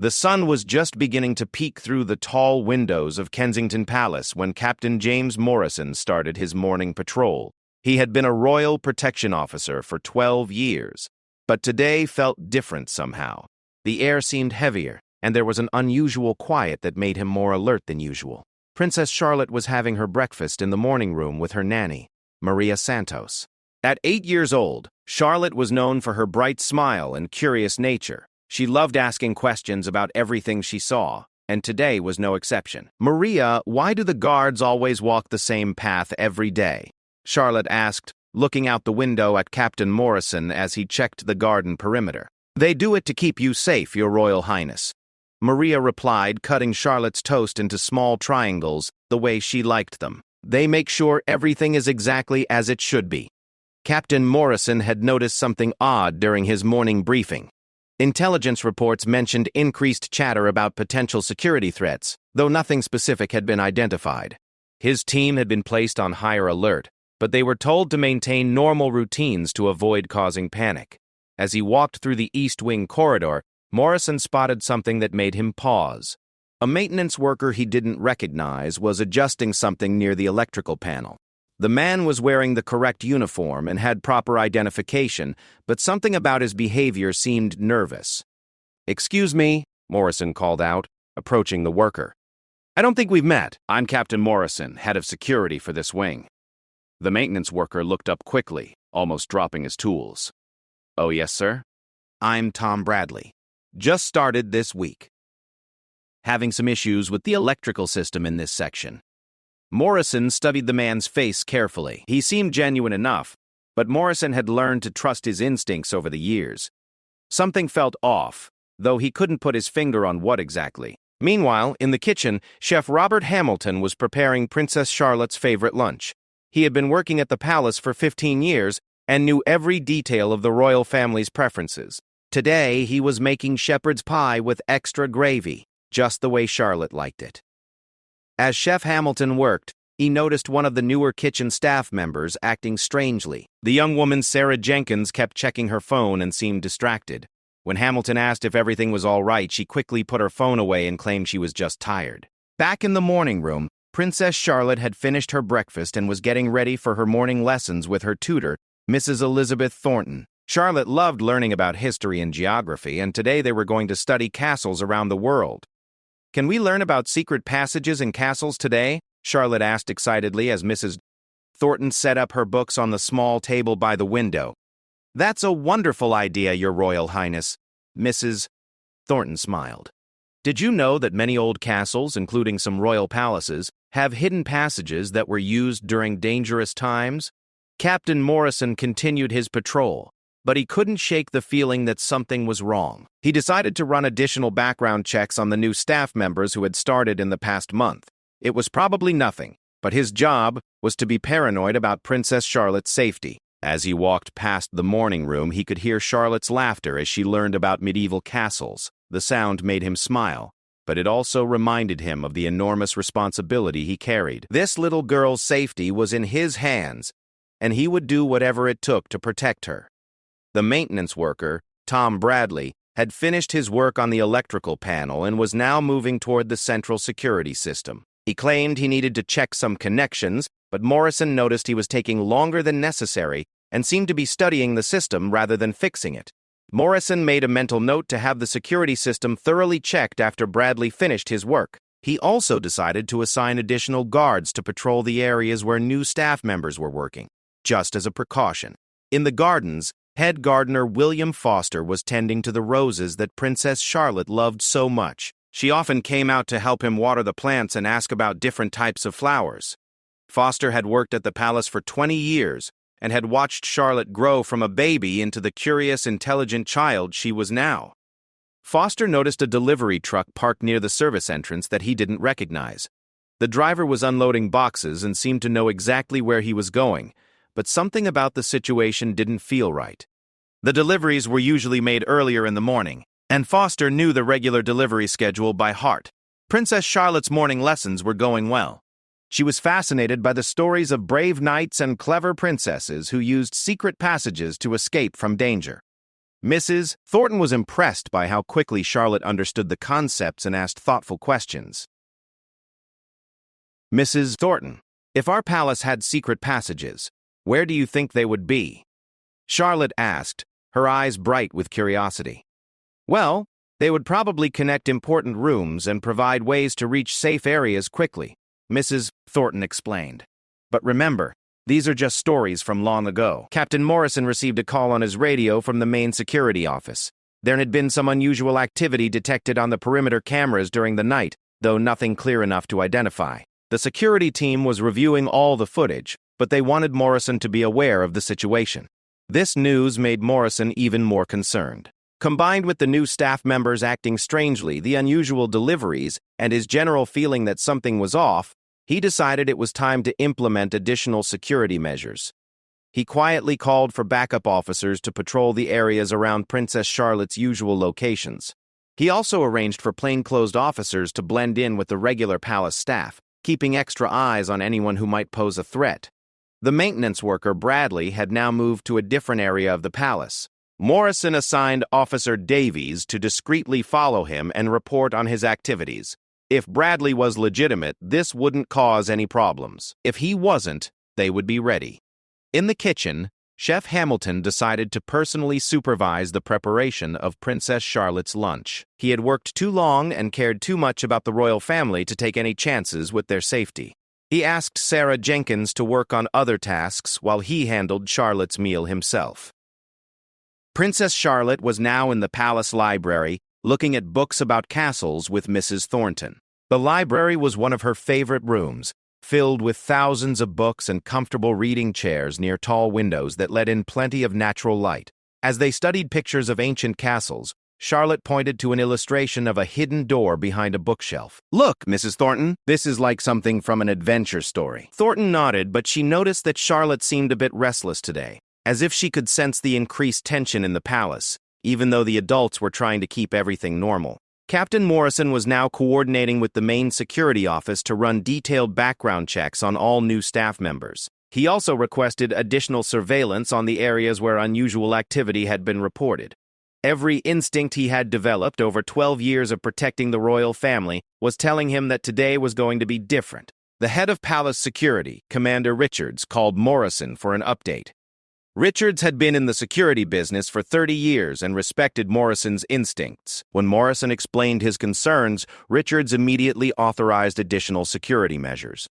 The sun was just beginning to peek through the tall windows of Kensington Palace when Captain James Morrison started his morning patrol. He had been a Royal Protection Officer for 12 years, but today felt different somehow. The air seemed heavier, and there was an unusual quiet that made him more alert than usual. Princess Charlotte was having her breakfast in the morning room with her nanny, Maria Santos. At 8 years old, Charlotte was known for her bright smile and curious nature. She loved asking questions about everything she saw, and today was no exception. "Maria, why do the guards always walk the same path every day?" Charlotte asked, looking out the window at Captain Morrison as he checked the garden perimeter. "They do it to keep you safe, Your Royal Highness," Maria replied, cutting Charlotte's toast into small triangles the way she liked them. "They make sure everything is exactly as it should be." Captain Morrison had noticed something odd during his morning briefing. Intelligence reports mentioned increased chatter about potential security threats, though nothing specific had been identified. His team had been placed on higher alert, but they were told to maintain normal routines to avoid causing panic. As he walked through the East Wing corridor, Morrison spotted something that made him pause. A maintenance worker he didn't recognize was adjusting something near the electrical panel. The man was wearing the correct uniform and had proper identification, but something about his behavior seemed nervous. "Excuse me," Morrison called out, approaching the worker. "I don't think we've met. I'm Captain Morrison, head of security for this wing." The maintenance worker looked up quickly, almost dropping his tools. "Oh, yes, sir? I'm Tom Bradley. Just started this week. Having some issues with the electrical system in this section." Morrison studied the man's face carefully. He seemed genuine enough, but Morrison had learned to trust his instincts over the years. Something felt off, though he couldn't put his finger on what exactly. Meanwhile, in the kitchen, Chef Robert Hamilton was preparing Princess Charlotte's favorite lunch. He had been working at the palace for 15 years and knew every detail of the royal family's preferences. Today, he was making shepherd's pie with extra gravy, just the way Charlotte liked it. As Chef Hamilton worked, he noticed one of the newer kitchen staff members acting strangely. The young woman, Sarah Jenkins, kept checking her phone and seemed distracted. When Hamilton asked if everything was all right, she quickly put her phone away and claimed she was just tired. Back in the morning room, Princess Charlotte had finished her breakfast and was getting ready for her morning lessons with her tutor, Mrs. Elizabeth Thornton. Charlotte loved learning about history and geography, and today they were going to study castles around the world. "Can we learn about secret passages and castles today?" Charlotte asked excitedly as Mrs. Thornton set up her books on the small table by the window. "That's a wonderful idea, Your Royal Highness," Mrs. Thornton smiled. "Did you know that many old castles, including some royal palaces, have hidden passages that were used during dangerous times?" Captain Morrison continued his patrol, but he couldn't shake the feeling that something was wrong. He decided to run additional background checks on the new staff members who had started in the past month. It was probably nothing, but his job was to be paranoid about Princess Charlotte's safety. As he walked past the morning room, he could hear Charlotte's laughter as she learned about medieval castles. The sound made him smile, but it also reminded him of the enormous responsibility he carried. This little girl's safety was in his hands, and he would do whatever it took to protect her. The maintenance worker, Tom Bradley, had finished his work on the electrical panel and was now moving toward the central security system. He claimed he needed to check some connections, but Morrison noticed he was taking longer than necessary and seemed to be studying the system rather than fixing it. Morrison made a mental note to have the security system thoroughly checked after Bradley finished his work. He also decided to assign additional guards to patrol the areas where new staff members were working, just as a precaution. In the gardens, head gardener William Foster was tending to the roses that Princess Charlotte loved so much. She often came out to help him water the plants and ask about different types of flowers. Foster had worked at the palace for 20 years and had watched Charlotte grow from a baby into the curious, intelligent child she was now. Foster noticed a delivery truck parked near the service entrance that he didn't recognize. The driver was unloading boxes and seemed to know exactly where he was going, but something about the situation didn't feel right. The deliveries were usually made earlier in the morning, and Foster knew the regular delivery schedule by heart. Princess Charlotte's morning lessons were going well. She was fascinated by the stories of brave knights and clever princesses who used secret passages to escape from danger. Mrs. Thornton was impressed by how quickly Charlotte understood the concepts and asked thoughtful questions. Mrs. Thornton, if our palace had secret passages, where do you think they would be? Charlotte asked, her eyes bright with curiosity. Well, they would probably connect important rooms and provide ways to reach safe areas quickly, Mrs. Thornton explained. But remember, these are just stories from long ago. Captain Morrison received a call on his radio from the main security office. There had been some unusual activity detected on the perimeter cameras during the night, though nothing clear enough to identify. The security team was reviewing all the footage, but they wanted Morrison to be aware of the situation. This news made Morrison even more concerned. Combined with the new staff members acting strangely, the unusual deliveries, and his general feeling that something was off, he decided it was time to implement additional security measures. He quietly called for backup officers to patrol the areas around Princess Charlotte's usual locations. He also arranged for plainclothes officers to blend in with the regular palace staff, keeping extra eyes on anyone who might pose a threat. The maintenance worker, Bradley, had now moved to a different area of the palace. Morrison assigned Officer Davies to discreetly follow him and report on his activities. If Bradley was legitimate, this wouldn't cause any problems. If he wasn't, they would be ready. In the kitchen, Chef Hamilton decided to personally supervise the preparation of Princess Charlotte's lunch. He had worked too long and cared too much about the royal family to take any chances with their safety. He asked Sarah Jenkins to work on other tasks while he handled Charlotte's meal himself. Princess Charlotte was now in the palace library, looking at books about castles with Mrs. Thornton. The library was one of her favorite rooms, filled with thousands of books and comfortable reading chairs near tall windows that let in plenty of natural light. As they studied pictures of ancient castles, Charlotte pointed to an illustration of a hidden door behind a bookshelf. "Look, Mrs. Thornton, this is like something from an adventure story." Thornton nodded, but she noticed that Charlotte seemed a bit restless today, as if she could sense the increased tension in the palace, even though the adults were trying to keep everything normal. Captain Morrison was now coordinating with the main security office to run detailed background checks on all new staff members. He also requested additional surveillance on the areas where unusual activity had been reported. Every instinct he had developed over 12 years of protecting the royal family was telling him that today was going to be different. The head of palace security, Commander Richards, called Morrison for an update. Richards had been in the security business for 30 years and respected Morrison's instincts. When Morrison explained his concerns, Richards immediately authorized additional security measures.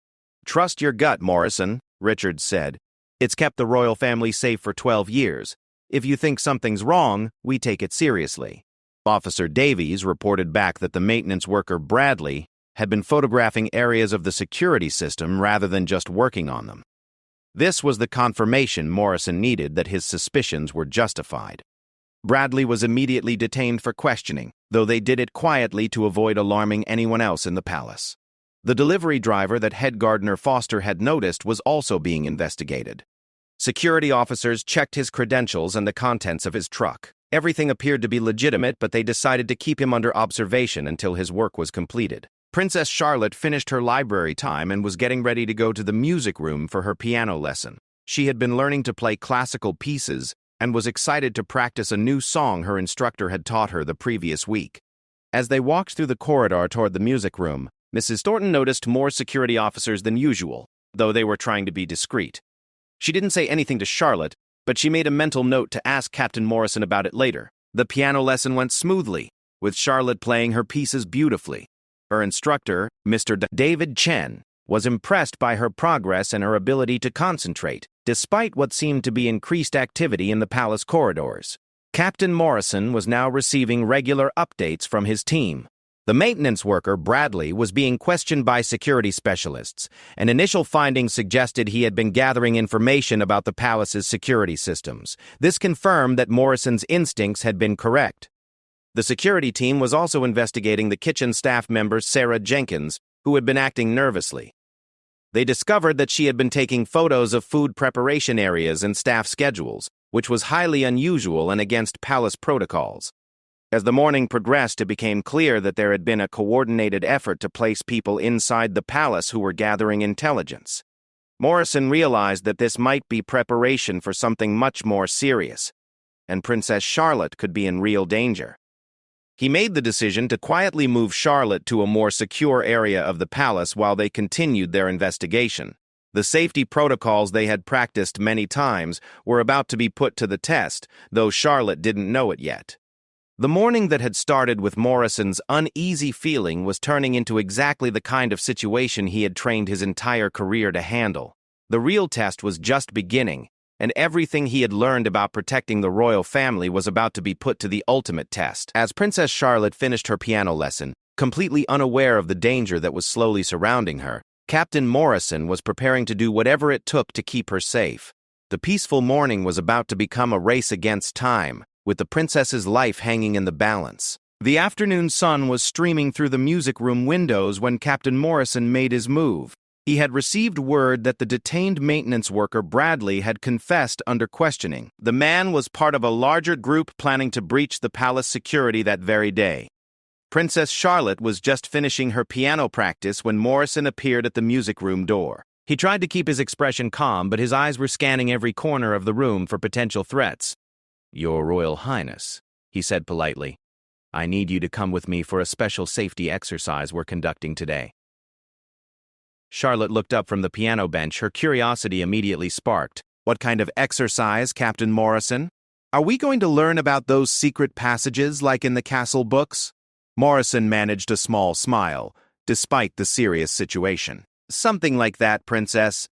"Trust your gut, Morrison," Richards said. "It's kept the royal family safe for 12 years. If you think something's wrong, we take it seriously." Officer Davies reported back that the maintenance worker Bradley had been photographing areas of the security system rather than just working on them. This was the confirmation Morrison needed that his suspicions were justified. Bradley was immediately detained for questioning, though they did it quietly to avoid alarming anyone else in the palace. The delivery driver that head gardener Foster had noticed was also being investigated. Security officers checked his credentials and the contents of his truck. Everything appeared to be legitimate, but they decided to keep him under observation until his work was completed. Princess Charlotte finished her library time and was getting ready to go to the music room for her piano lesson. She had been learning to play classical pieces and was excited to practice a new song her instructor had taught her the previous week. As they walked through the corridor toward the music room, Mrs. Thornton noticed more security officers than usual, though they were trying to be discreet. She didn't say anything to Charlotte, but she made a mental note to ask Captain Morrison about it later. The piano lesson went smoothly, with Charlotte playing her pieces beautifully. Her instructor, Mr. David Chen, was impressed by her progress and her ability to concentrate, despite what seemed to be increased activity in the palace corridors. Captain Morrison was now receiving regular updates from his team. The maintenance worker, Bradley, was being questioned by security specialists, and initial findings suggested he had been gathering information about the palace's security systems. This confirmed that Morrison's instincts had been correct. The security team was also investigating the kitchen staff member Sarah Jenkins, who had been acting nervously. They discovered that she had been taking photos of food preparation areas and staff schedules, which was highly unusual and against palace protocols. As the morning progressed, it became clear that there had been a coordinated effort to place people inside the palace who were gathering intelligence. Morrison realized that this might be preparation for something much more serious. and Princess Charlotte could be in real danger. He made the decision to quietly move Charlotte to a more secure area of the palace while they continued their investigation. The safety protocols they had practiced many times were about to be put to the test, though Charlotte didn't know it yet. The morning that had started with Morrison's uneasy feeling was turning into exactly the kind of situation he had trained his entire career to handle. The real test was just beginning, and everything he had learned about protecting the royal family was about to be put to the ultimate test. As Princess Charlotte finished her piano lesson, completely unaware of the danger that was slowly surrounding her, Captain Morrison was preparing to do whatever it took to keep her safe. The peaceful morning was about to become a race against time, with the princess's life hanging in the balance. The afternoon sun was streaming through the music room windows when Captain Morrison made his move. He had received word that the detained maintenance worker Bradley had confessed under questioning. The man was part of a larger group planning to breach the palace security that very day. Princess Charlotte was just finishing her piano practice when Morrison appeared at the music room door. He tried to keep his expression calm, but his eyes were scanning every corner of the room for potential threats. "Your Royal Highness," he said politely, "I need you to come with me for a special safety exercise we're conducting today." Charlotte looked up from the piano bench, her curiosity immediately sparked. "What kind of exercise, Captain Morrison? Are we going to learn about those secret passages like in the castle books?" Morrison managed a small smile, despite the serious situation. "Something like that, Princess.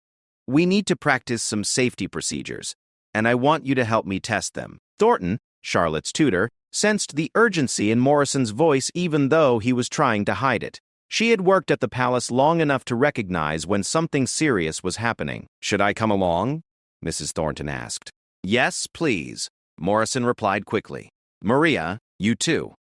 We need to practice some safety procedures, and I want you to help me test them." Thornton, Charlotte's tutor, sensed the urgency in Morrison's voice even though he was trying to hide it. She had worked at the palace long enough to recognize when something serious was happening. "Should I come along?" Mrs. Thornton asked. "Yes, please," Morrison replied quickly. "Maria, you too,"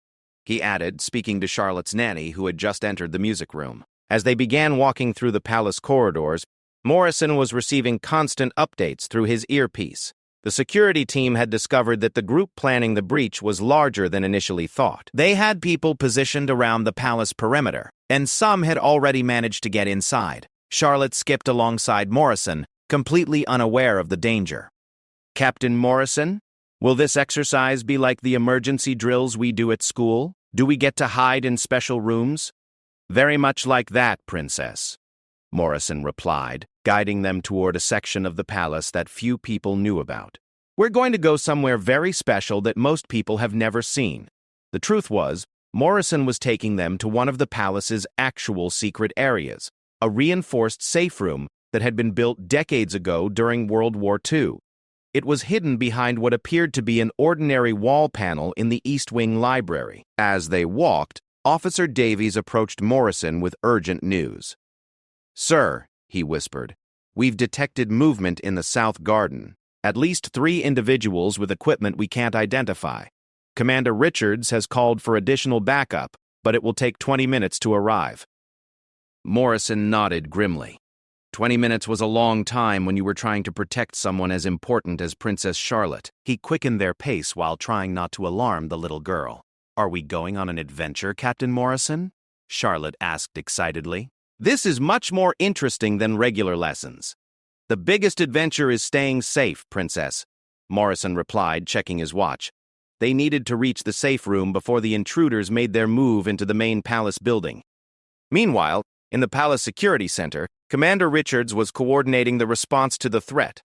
he added, speaking to Charlotte's nanny, who had just entered the music room. As they began walking through the palace corridors, Morrison was receiving constant updates through his earpiece. The security team had discovered that the group planning the breach was larger than initially thought. They had people positioned around the palace perimeter, and some had already managed to get inside. Charlotte skipped alongside Morrison, completely unaware of the danger. "Captain Morrison, will this exercise be like the emergency drills we do at school? Do we get to hide in special rooms?" "Very much like that, Princess," Morrison replied, guiding them toward a section of the palace that few people knew about. "We're going to go somewhere very special that most people have never seen." The truth was, Morrison was taking them to one of the palace's actual secret areas, a reinforced safe room that had been built decades ago during World War II. It was hidden behind what appeared to be an ordinary wall panel in the East Wing library. As they walked, Officer Davies approached Morrison with urgent news. "Sir," he whispered, "we've detected movement in the South Garden. At least 3 individuals with equipment we can't identify. Commander Richards has called for additional backup, but it will take 20 minutes to arrive." Morrison nodded grimly. 20 minutes was a long time when you were trying to protect someone as important as Princess Charlotte. He quickened their pace while trying not to alarm the little girl. "Are we going on an adventure, Captain Morrison?" Charlotte asked excitedly. "This is much more interesting than regular lessons." "The biggest adventure is staying safe, Princess," Morrison replied, checking his watch. They needed to reach the safe room before the intruders made their move into the main palace building. Meanwhile, in the palace security center, Commander Richards was coordinating the response to the threat.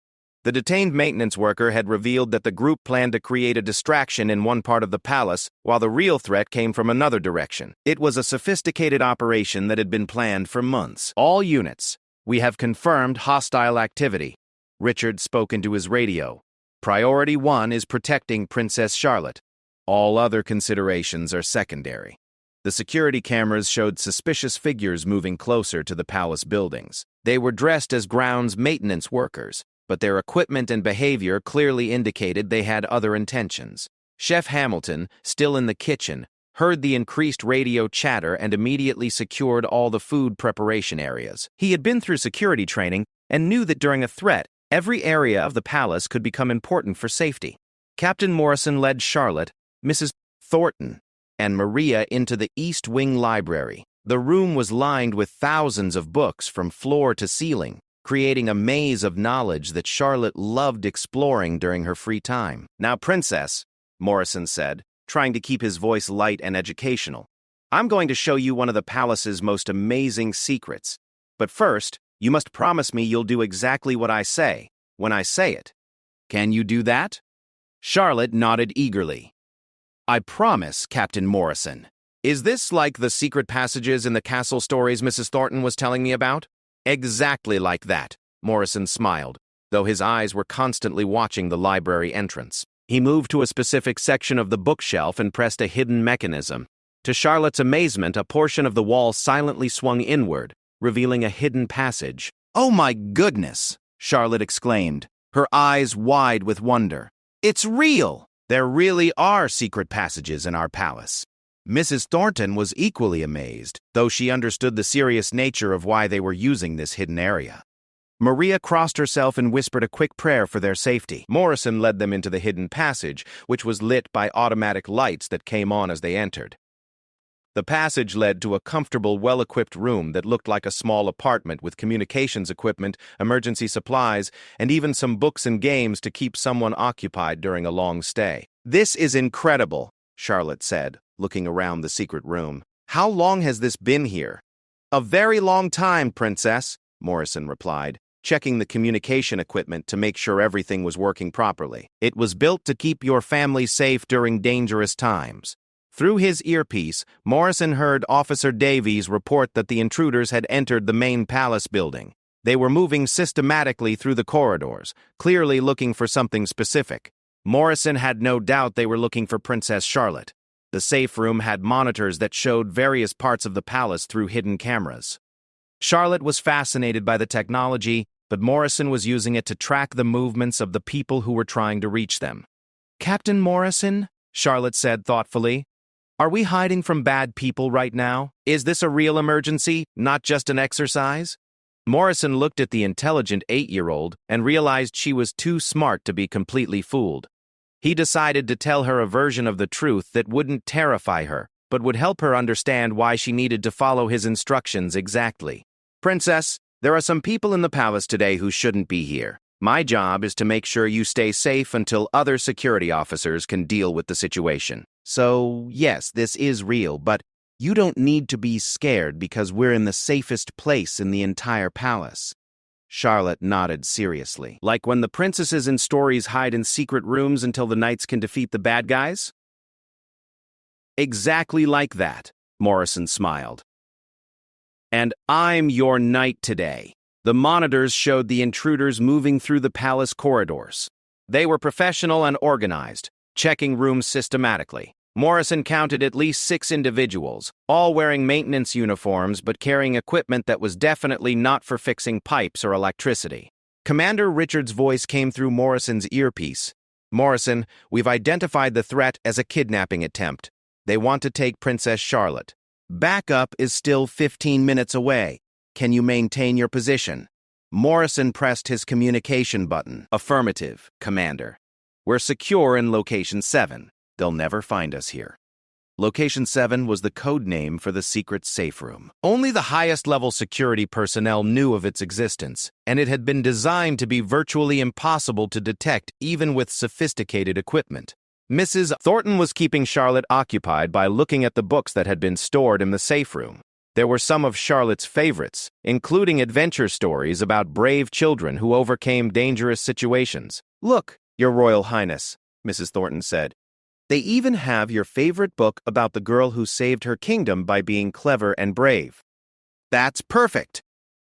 The detained maintenance worker had revealed that the group planned to create a distraction in one part of the palace, while the real threat came from another direction. It was a sophisticated operation that had been planned for months. "All units, we have confirmed hostile activity," Richard spoke into his radio. "Priority 1 is protecting Princess Charlotte. All other considerations are secondary." The security cameras showed suspicious figures moving closer to the palace buildings. They were dressed as grounds maintenance workers, but their equipment and behavior clearly indicated they had other intentions. Chef Hamilton, still in the kitchen, heard the increased radio chatter and immediately secured all the food preparation areas. He had been through security training and knew that during a threat, every area of the palace could become important for safety. Captain Morrison led Charlotte, Mrs. Thornton, and Maria into the East Wing library. The room was lined with thousands of books from floor to ceiling, creating a maze of knowledge that Charlotte loved exploring during her free time. "Now, Princess," Morrison said, trying to keep his voice light and educational, "I'm going to show you one of the palace's most amazing secrets. But first, you must promise me you'll do exactly what I say, when I say it. Can you do that?" Charlotte nodded eagerly. "I promise, Captain Morrison. Is this like the secret passages in the castle stories Mrs. Thornton was telling me about?" "Exactly like that," Morrison smiled, though his eyes were constantly watching the library entrance. He moved to a specific section of the bookshelf and pressed a hidden mechanism. To Charlotte's amazement, a portion of the wall silently swung inward, revealing a hidden passage. "Oh my goodness!" Charlotte exclaimed, her eyes wide with wonder. "It's real! There really are secret passages in our palace." Mrs. Thornton was equally amazed, though she understood the serious nature of why they were using this hidden area. Maria crossed herself and whispered a quick prayer for their safety. Morrison led them into the hidden passage, which was lit by automatic lights that came on as they entered. The passage led to a comfortable, well-equipped room that looked like a small apartment with communications equipment, emergency supplies, and even some books and games to keep someone occupied during a long stay. "This is incredible," Charlotte said, looking around the secret room. "How long has this been here?" "A very long time, Princess," Morrison replied, checking the communication equipment to make sure everything was working properly. "It was built to keep your family safe during dangerous times." Through his earpiece, Morrison heard Officer Davies report that the intruders had entered the main palace building. They were moving systematically through the corridors, clearly looking for something specific. Morrison had no doubt they were looking for Princess Charlotte. The safe room had monitors that showed various parts of the palace through hidden cameras. Charlotte was fascinated by the technology, but Morrison was using it to track the movements of the people who were trying to reach them. "Captain Morrison," Charlotte said thoughtfully, "are we hiding from bad people right now? Is this a real emergency, not just an exercise?" Morrison looked at the intelligent 8-year-old and realized she was too smart to be completely fooled. He decided to tell her a version of the truth that wouldn't terrify her, but would help her understand why she needed to follow his instructions exactly. "Princess, there are some people in the palace today who shouldn't be here. My job is to make sure you stay safe until other security officers can deal with the situation. So, yes, this is real, but you don't need to be scared because we're in the safest place in the entire palace." Charlotte nodded seriously. "Like when the princesses in stories hide in secret rooms until the knights can defeat the bad guys?" "Exactly like that," Morrison smiled. "And I'm your knight today." The monitors showed the intruders moving through the palace corridors. They were professional and organized, checking rooms systematically. Morrison counted at least 6 individuals, all wearing maintenance uniforms but carrying equipment that was definitely not for fixing pipes or electricity. Commander Richard's voice came through Morrison's earpiece. "Morrison, we've identified the threat as a kidnapping attempt. They want to take Princess Charlotte. Backup is still 15 minutes away. Can you maintain your position?" Morrison pressed his communication button. "Affirmative, Commander. We're secure in Location 7. They'll never find us here." Location 7 was the code name for the secret safe room. Only the highest-level security personnel knew of its existence, and it had been designed to be virtually impossible to detect even with sophisticated equipment. Mrs. Thornton was keeping Charlotte occupied by looking at the books that had been stored in the safe room. There were some of Charlotte's favorites, including adventure stories about brave children who overcame dangerous situations. "Look, Your Royal Highness," Mrs. Thornton said. "They even have your favorite book about the girl who saved her kingdom by being clever and brave." "That's perfect.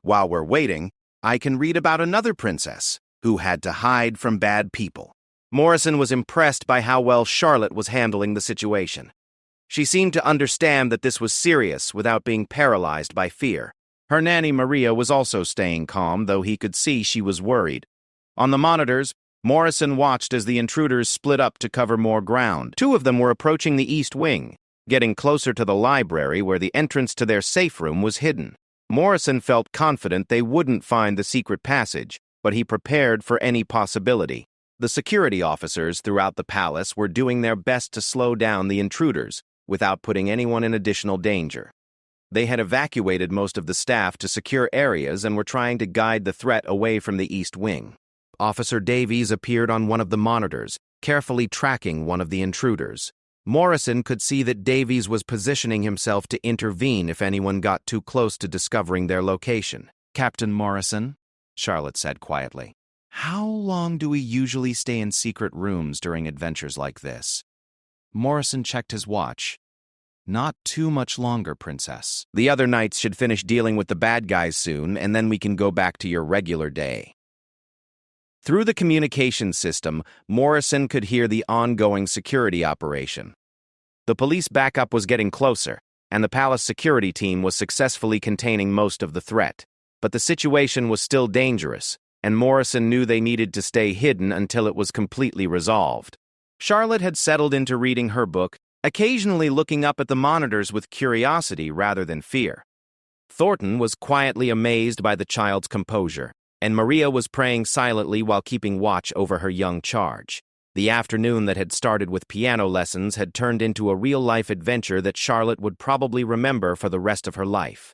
While we're waiting, I can read about another princess who had to hide from bad people." Morrison was impressed by how well Charlotte was handling the situation. She seemed to understand that this was serious without being paralyzed by fear. Her nanny Maria was also staying calm, though he could see she was worried. On the monitors, Morrison watched as the intruders split up to cover more ground. 2 of them were approaching the east wing, getting closer to the library where the entrance to their safe room was hidden. Morrison felt confident they wouldn't find the secret passage, but he prepared for any possibility. The security officers throughout the palace were doing their best to slow down the intruders without putting anyone in additional danger. They had evacuated most of the staff to secure areas and were trying to guide the threat away from the East Wing. Officer Davies appeared on one of the monitors, carefully tracking one of the intruders. Morrison could see that Davies was positioning himself to intervene if anyone got too close to discovering their location. "Captain Morrison," Charlotte said quietly, "how long do we usually stay in secret rooms during adventures like this?" Morrison checked his watch. "Not too much longer, Princess. The other knights should finish dealing with the bad guys soon, and then we can go back to your regular day." Through the communication system, Morrison could hear the ongoing security operation. The police backup was getting closer, and the palace security team was successfully containing most of the threat. But the situation was still dangerous, and Morrison knew they needed to stay hidden until it was completely resolved. Charlotte had settled into reading her book, occasionally looking up at the monitors with curiosity rather than fear. Thornton was quietly amazed by the child's composure, and Maria was praying silently while keeping watch over her young charge. The afternoon that had started with piano lessons had turned into a real-life adventure that Charlotte would probably remember for the rest of her life.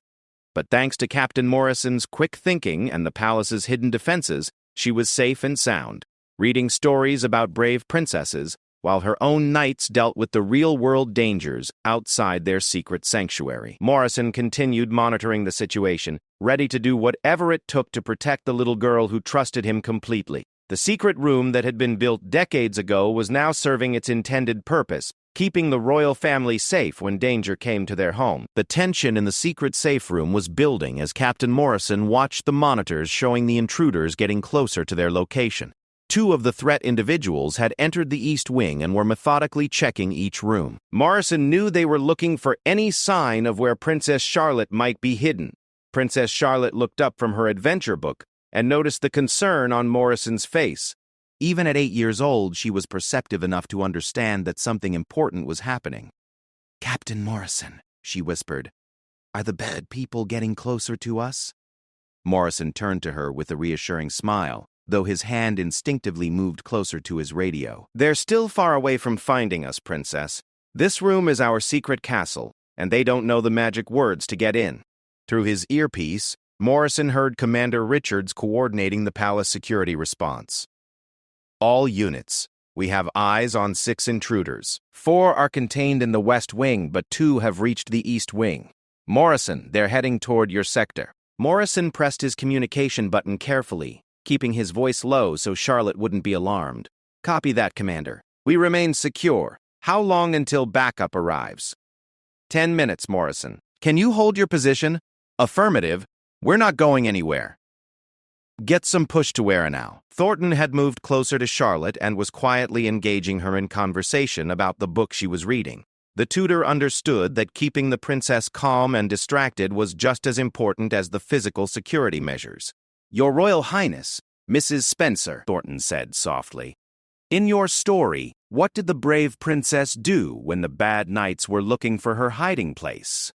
But thanks to Captain Morrison's quick thinking and the palace's hidden defenses, she was safe and sound, reading stories about brave princesses, while her own knights dealt with the real-world dangers outside their secret sanctuary. Morrison continued monitoring the situation, ready to do whatever it took to protect the little girl who trusted him completely. The secret room that had been built decades ago was now serving its intended purpose, keeping the royal family safe when danger came to their home. The tension in the secret safe room was building as Captain Morrison watched the monitors showing the intruders getting closer to their location. Two of the threat individuals had entered the East Wing and were methodically checking each room. Morrison knew they were looking for any sign of where Princess Charlotte might be hidden. Princess Charlotte looked up from her adventure book and noticed the concern on Morrison's face. Even at 8 years old, she was perceptive enough to understand that something important was happening. "Captain Morrison," she whispered, "are the bad people getting closer to us?" Morrison turned to her with a reassuring smile, though his hand instinctively moved closer to his radio. "They're still far away from finding us, Princess. This room is our secret castle, and they don't know the magic words to get in." Through his earpiece, Morrison heard Commander Richards coordinating the palace security response. "All units, we have eyes on 6 intruders. 4 are contained in the West Wing, but 2 have reached the East Wing. Morrison, they're heading toward your sector." Morrison pressed his communication button carefully, keeping his voice low so Charlotte wouldn't be alarmed. "Copy that, Commander. We remain secure. How long until backup arrives?" 10 minutes, Morrison. Can you hold your position?" "Affirmative. We're not going anywhere." "Get some push to wear now." Thornton had moved closer to Charlotte and was quietly engaging her in conversation about the book she was reading. The tutor understood that keeping the princess calm and distracted was just as important as the physical security measures. "Your Royal Highness, Mrs. Spencer," Thornton said softly. "In your story, what did the brave princess do when the bad knights were looking for her hiding place?"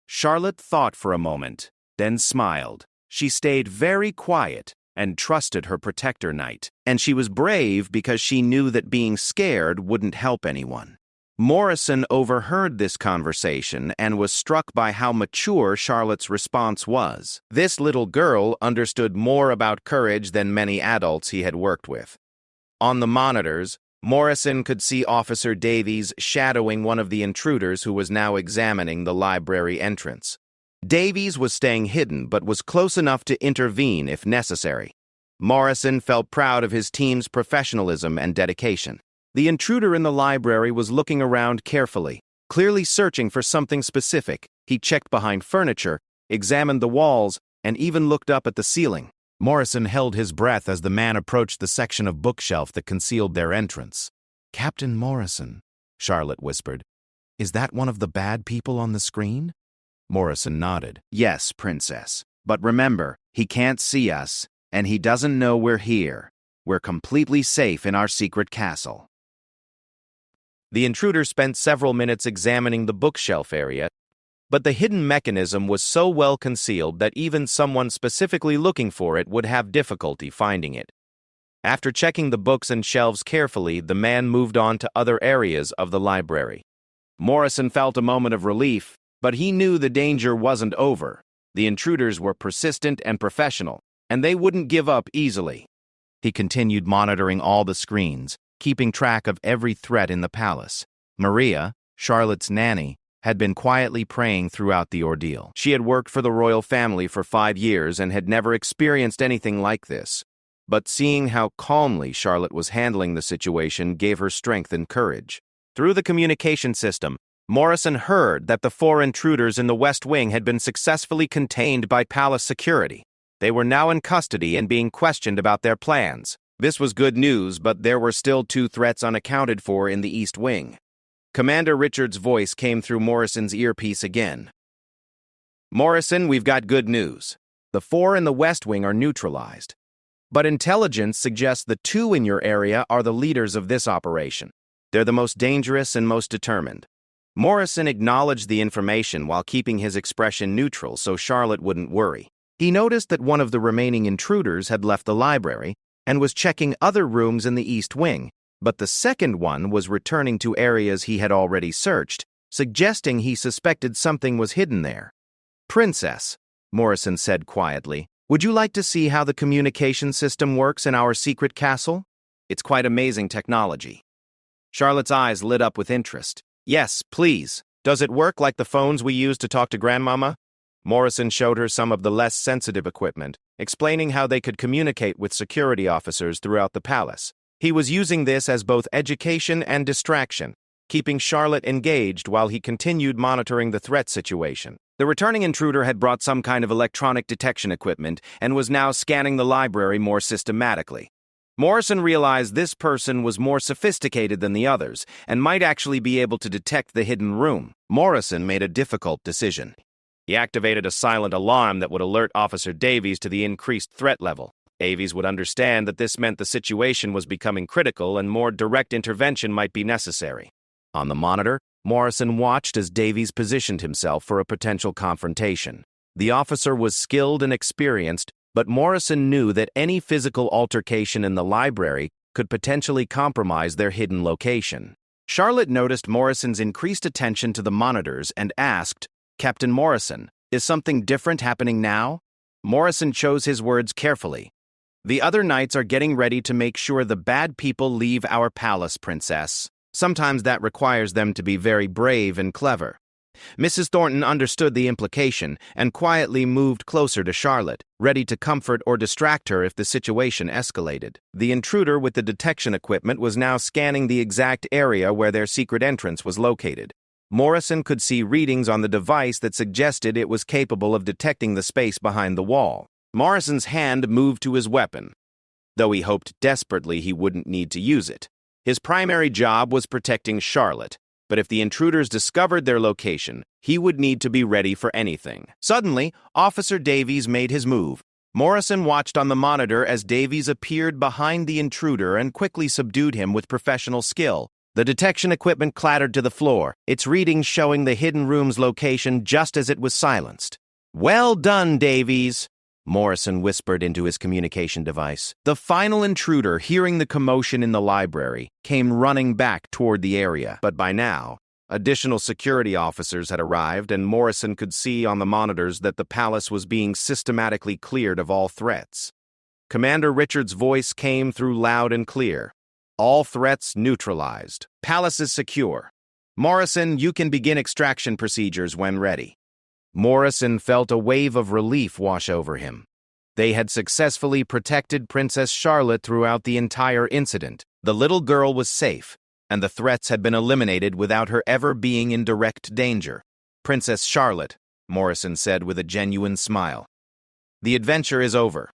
Charlotte thought for a moment, then smiled. She stayed very quiet and trusted her protector knight, and she was brave because she knew that being scared wouldn't help anyone. Morrison overheard this conversation and was struck by how mature Charlotte's response was. This little girl understood more about courage than many adults he had worked with. On the monitors, Morrison could see Officer Davies shadowing one of the intruders who was now examining the library entrance. Davies was staying hidden but was close enough to intervene if necessary. Morrison felt proud of his team's professionalism and dedication. The intruder in the library was looking around carefully, clearly searching for something specific. He checked behind furniture, examined the walls, and even looked up at the ceiling. Morrison held his breath as the man approached the section of bookshelf that concealed their entrance. "Captain Morrison," Charlotte whispered, "is that one of the bad people on the screen?" Morrison nodded. "Yes, Princess. But remember, he can't see us, and he doesn't know we're here. We're completely safe in our secret castle." The intruder spent several minutes examining the bookshelf area, but the hidden mechanism was so well concealed that even someone specifically looking for it would have difficulty finding it. After checking the books and shelves carefully, the man moved on to other areas of the library. Morrison felt a moment of relief, But he knew the danger wasn't over. The intruders were persistent and professional, and they wouldn't give up easily. He continued monitoring all the screens, keeping track of every threat in the palace. Maria, Charlotte's nanny, had been quietly praying throughout the ordeal. She had worked for the royal family for 5 years and had never experienced anything like this. But seeing how calmly Charlotte was handling the situation gave her strength and courage. Through the communication system, Morrison heard that the 4 intruders in the West Wing had been successfully contained by palace security. They were now in custody and being questioned about their plans. This was good news, but there were still 2 threats unaccounted for in the East Wing. Commander Richard's voice came through Morrison's earpiece again. "Morrison, we've got good news. The 4 in the West Wing are neutralized. But intelligence suggests the 2 in your area are the leaders of this operation. They're the most dangerous and most determined." Morrison acknowledged the information while keeping his expression neutral so Charlotte wouldn't worry. He noticed that one of the remaining intruders had left the library and was checking other rooms in the East Wing, but the second one was returning to areas he had already searched, suggesting he suspected something was hidden there. "Princess," Morrison said quietly, "would you like to see how the communication system works in our secret castle? It's quite amazing technology." Charlotte's eyes lit up with interest. "Yes, please. Does it work like the phones we use to talk to Grandmama?" Morrison showed her some of the less sensitive equipment, explaining how they could communicate with security officers throughout the palace. He was using this as both education and distraction, keeping Charlotte engaged while he continued monitoring the threat situation. The returning intruder had brought some kind of electronic detection equipment and was now scanning the library more systematically. Morrison realized this person was more sophisticated than the others and might actually be able to detect the hidden room. Morrison made a difficult decision. He activated a silent alarm that would alert Officer Davies to the increased threat level. Davies would understand that this meant the situation was becoming critical and more direct intervention might be necessary. On the monitor, Morrison watched as Davies positioned himself for a potential confrontation. The officer was skilled and experienced, but Morrison knew that any physical altercation in the library could potentially compromise their hidden location. Charlotte noticed Morrison's increased attention to the monitors and asked, "Captain Morrison, is something different happening now?" Morrison chose his words carefully. "The other knights are getting ready to make sure the bad people leave our palace, Princess. Sometimes that requires them to be very brave and clever." Mrs. Thornton understood the implication and quietly moved closer to Charlotte, ready to comfort or distract her if the situation escalated. The intruder with the detection equipment was now scanning the exact area where their secret entrance was located. Morrison could see readings on the device that suggested it was capable of detecting the space behind the wall. Morrison's hand moved to his weapon, though he hoped desperately he wouldn't need to use it. His primary job was protecting Charlotte, but if the intruders discovered their location, he would need to be ready for anything. Suddenly, Officer Davies made his move. Morrison watched on the monitor as Davies appeared behind the intruder and quickly subdued him with professional skill. The detection equipment clattered to the floor, its readings showing the hidden room's location just as it was silenced. "Well done, Davies," Morrison whispered into his communication device. The final intruder, hearing the commotion in the library, came running back toward the area. But by now, additional security officers had arrived, and Morrison could see on the monitors that the palace was being systematically cleared of all threats. Commander Richard's voice came through loud and clear. "All threats neutralized. Palace is secure. Morrison, you can begin extraction procedures when ready." Morrison felt a wave of relief wash over him. They had successfully protected Princess Charlotte throughout the entire incident. The little girl was safe, and the threats had been eliminated without her ever being in direct danger. "Princess Charlotte," Morrison said with a genuine smile, "the adventure is over.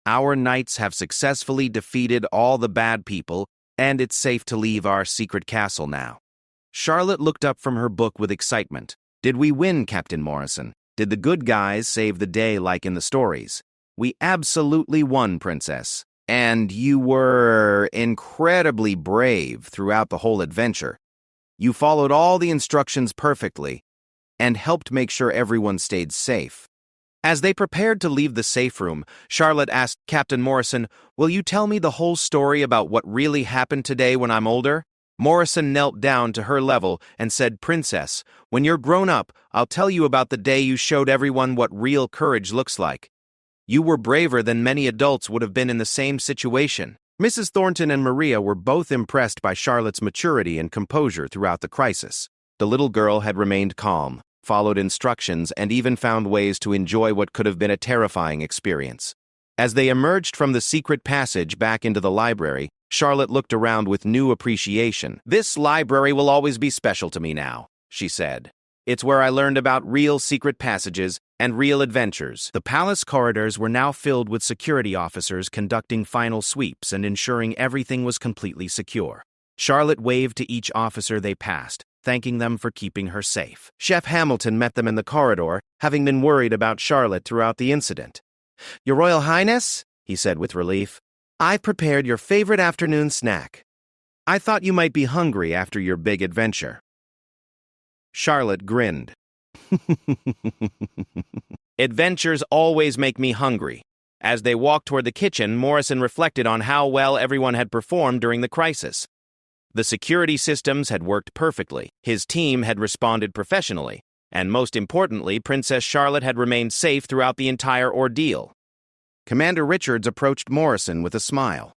Our knights have successfully defeated all the bad people, and it's safe to leave our secret castle now." Charlotte looked up from her book with excitement. "Did we win, Captain Morrison? Did the good guys save the day like in the stories?" "We absolutely won, Princess. And you were incredibly brave throughout the whole adventure. You followed all the instructions perfectly and helped make sure everyone stayed safe." As they prepared to leave the safe room, Charlotte asked, "Captain Morrison, will you tell me the whole story about what really happened today when I'm older?" Morrison knelt down to her level and said, "Princess, when you're grown up, I'll tell you about the day you showed everyone what real courage looks like. You were braver than many adults would have been in the same situation." Mrs. Thornton and Maria were both impressed by Charlotte's maturity and composure throughout the crisis. The little girl had remained calm, followed instructions, and even found ways to enjoy what could have been a terrifying experience. As they emerged from the secret passage back into the library, Charlotte looked around with new appreciation. "This library will always be special to me now," she said. "It's where I learned about real secret passages and real adventures." The palace corridors were now filled with security officers conducting final sweeps and ensuring everything was completely secure. Charlotte waved to each officer they passed, thanking them for keeping her safe. Chef Hamilton met them in the corridor, having been worried about Charlotte throughout the incident. "Your Royal Highness," he said with relief, "I've prepared your favorite afternoon snack. I thought you might be hungry after your big adventure." Charlotte grinned. "Adventures always make me hungry." As they walked toward the kitchen, Morrison reflected on how well everyone had performed during the crisis. The security systems had worked perfectly, his team had responded professionally, and most importantly, Princess Charlotte had remained safe throughout the entire ordeal. Commander Richards approached Morrison with a smile.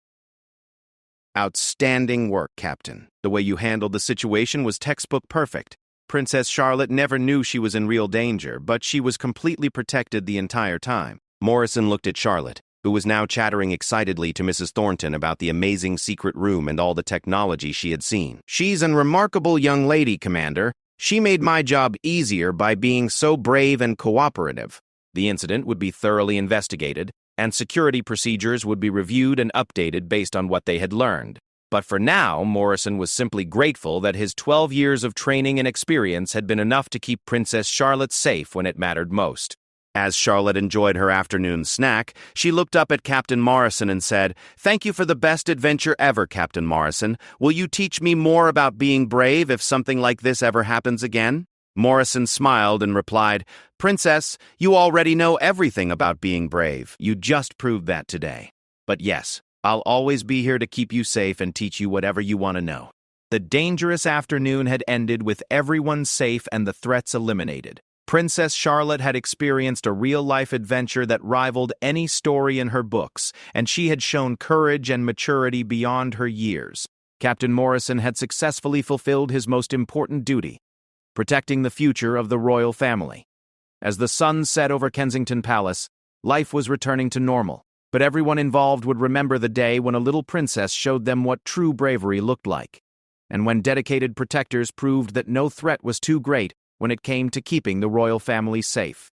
"Outstanding work, Captain. The way you handled the situation was textbook perfect. Princess Charlotte never knew she was in real danger, but she was completely protected the entire time." Morrison looked at Charlotte, who was now chattering excitedly to Mrs. Thornton about the amazing secret room and all the technology she had seen. "She's a remarkable young lady, Commander. She made my job easier by being so brave and cooperative." The incident would be thoroughly investigated, and security procedures would be reviewed and updated based on what they had learned. But for now, Morrison was simply grateful that his 12 years of training and experience had been enough to keep Princess Charlotte safe when it mattered most. As Charlotte enjoyed her afternoon snack, she looked up at Captain Morrison and said, "Thank you for the best adventure ever, Captain Morrison. Will you teach me more about being brave if something like this ever happens again?" Morrison smiled and replied, "Princess, you already know everything about being brave. You just proved that today. But yes, I'll always be here to keep you safe and teach you whatever you want to know." The dangerous afternoon had ended with everyone safe and the threats eliminated. Princess Charlotte had experienced a real-life adventure that rivaled any story in her books, and she had shown courage and maturity beyond her years. Captain Morrison had successfully fulfilled his most important duty, protecting the future of the royal family. As the sun set over Kensington Palace, life was returning to normal, but everyone involved would remember the day when a little princess showed them what true bravery looked like, and when dedicated protectors proved that no threat was too great when it came to keeping the royal family safe.